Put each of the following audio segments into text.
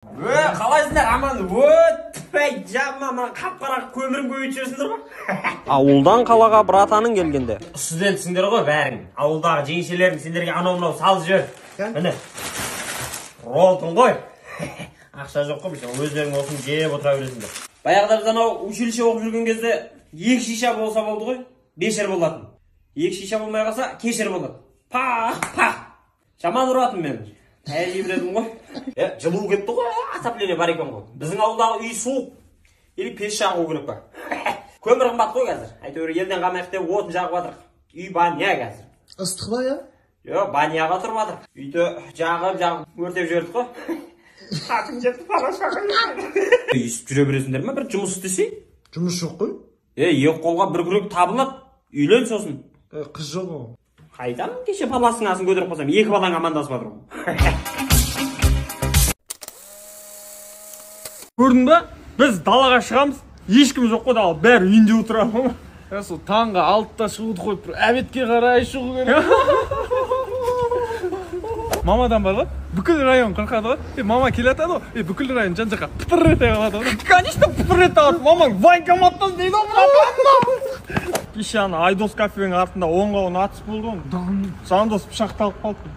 Қалайсыңдар, аман? Тіппей, жаман, қап-қарақ көмірін көбейт жүрсіңдер ғой? Ауылдан қалаға братаның келгенде. Студентсіңдер ғой бәрің. Ауылдағы жеңшелерің сендерге анау-мынау салып жібер. Міне. Ролтың ғой. Ақша жоқ қой, өздерің осыны жеп отыра бересіңдер. Баяғыда біз анау училище оқып жүрген кезде 2 шиша болса болды ғой, 5 болатын. 2 шиша болмай қалса, кешір болады. Пах. Жаман ұратын мен. Тәжи біледім ғой. Жылу кетті ғой, отопление бар екен ғой. Біздің ауылдағы үй суық. Или пеш жағу керек па. Көмір қымбат қой қазір. Әйтеуір елден қамайық деп отын жағып жатыр. Үй баня қазір. Ыстық ба я? Жоқ, баняға тұрып жатыр. Үйді жағып өртеп жібердік қой. Қатын жетті парашаға. Естіп жүре бересіңдер ме? Бір жұмыс істесе? Жұмыс жоқ қой. Екі қолға бір күрек табылады. Үйлен сосын. Қыз жоқ ғой. Қайдан кеше баласының асын көтеріп қойсам, 2 балаң амандасып жатыр ғой. Көрдің ба? Біз далаға шығамыз, ешкім жоқ қой, бәрі үйінде отырады ғой. Сол таңға 6-та шығуды қойып, әбетке қарай шығу керек. Мамадан бар ғой, бүкіл район қырқады ғой. Мама келатады ғой, бүкіл район жан-жаққа пытыр ете қалады ғой. Конечно, пытыр ете қалады. Мамаң военкоматтан дейді ғой. Кеше ана Айдос кафенің артында оңға атыс болды ғой. Жандос пышақталып қалды.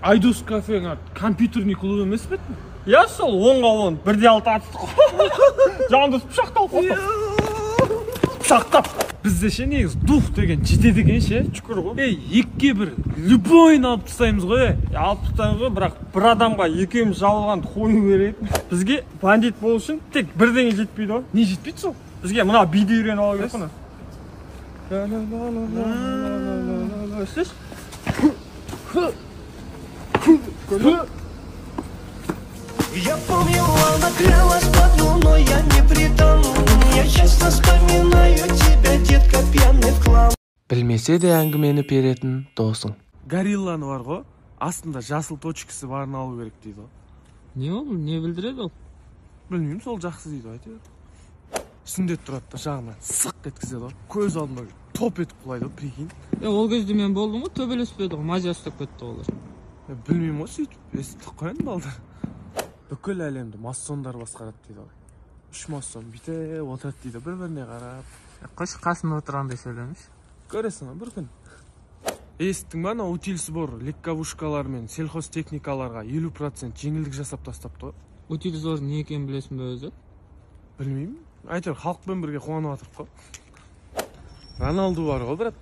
Айдос кафенің компьютерный клуб емес пе? Я сол оңға 1-6 атысты ғой. Жандос пышақталып қалды. Пышақтап. Бізде ше негіз дух деген жетеді екен ше. Шүкір ғой. Екке бір любойын алып тастаймыз ғой. Алып тастаймыз ғой, бірақ бір адамға екеуміз жабылғанды қою керек. Бізге бандит болу үшін тек бірдеңе жетпейді ғой. Не жетпейді сол? Бізге мына биді үйреніп алу керек қой. Слышь? Я помню, она грелась под луной, я не предану. Я часто вспоминаю тебя, детка, пьяный в хлам. Білмесе де әңгімені беретін досың. Горилланы бар ғой, астында жасыл точкасы барын алу керек дейді ғой. Не ол? Не білдіреді ол? Білмеймін, сол жақсы дейді әйтеуір. Сүндет тұрады да жағынан сық еткізеді ғой. Көз алдына топ етіп құлайды ғой, прикинь. Ол кезде мен болдым ғой, төбелеспеді ғой, мазия ұстап кетті олар. Білмеймін ғой, сөйтіп естіп қоян балдар. Бүкіл әлемді массондар басқарады дейді ғой. 3 массон бүйтіп отырады дейді, бір-біріне қарап. Қош қасында отырғандай сөйлемеш. Көресің бір күн. Естің ба, ана утиль сбор легковушкалар мен сельхозтехникаларға 50% жеңілдік жасап тастапты ғой. Утиль сбор не екенін білесің бе өзі? Білмеймін. Әйтеуір халықпен бірге қуанып жатырық қой. Роналду бар ғой, брат.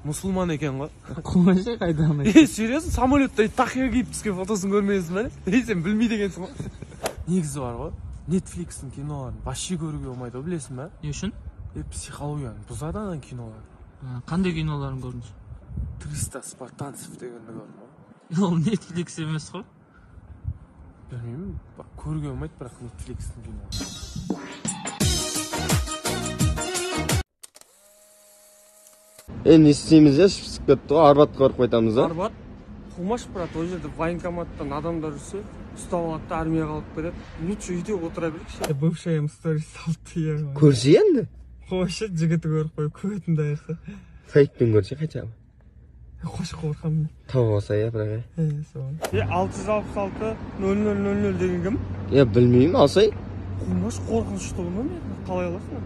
Мұсылман екен ғой. Қойшы қайдан? Серьезно, самолетта тақия киіп түскен фотосын көрмейсің бе? Сен білмейді екенсің ғой. Негізі бар ғой. Netflix'in киноларын вообще көруге болмайды ғой, білесің бе? Не үшін? Психологияны бұзады ана кинолар. Қандай киноларын көрдіңіз? 300 спартанцев дегенді көрдім ғой. Ол Netflix емес қой. Білмеймін, көруге болмайды, бірақ Netflix'in кинолары. Не істейміз я, шыпсып кетті ғой, арбатқа барып қайтамыз да? Арбат? Қумаш, брат, ол жерде военкоматтан адамдар жүрсе, ұстап алады да армияға алып кетеді. Лучше үйде отыра берейікші. Бывшая сторис салды я. Көрсе енді? Қойшы, жігіті көріп қойып, көбетін дайырса. Сайтпен көрсе қайтамын? Қойшы қорқамын. Тауып алса я, бірақ. 666-0000 деген кім? Білмеймін, алсай. Қумаш, қорқынышты ғой мен, қалай аласың?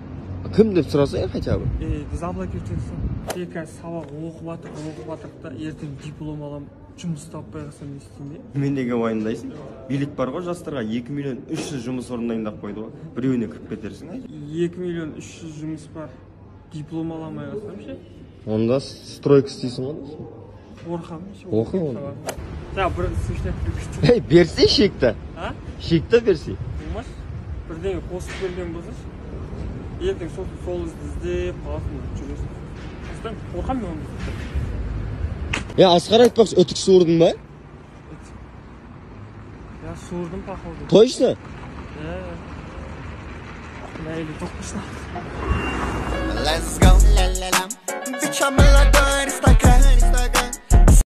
Кім деп сұраса я қайтамын? Заблокировать етсің. Қазір сабақ оқып жатырық та, ертең диплом алам, жұмыс таппай қалсам не істеймін? Мен неге уайымдайсың? Билет бар ғой жастарға 2.300.000 жұмыс орындайын деп қойды ғой. Біреуіне кіріп кетерсің, ай? 2.300.000 жұмыс бар. Диплом аламай қалсам ше? Онда стройка істейсің ғой. Қорқамын ше. Оқы оны. Бір смешнеп күшті. Берсе шекті. Шекті берсе. Болмаш, бірдеңе қосып берген болса ше. Ертең сол іздеп қаласың жүресің. Қорқам мен оны. Асқар айтпақшы, өтік суырдың ба? Суырдым, походу. Точно? Ләйлі тоқпышна. Let's go, ла-ла-ла. Ты чё, молодой аристократ?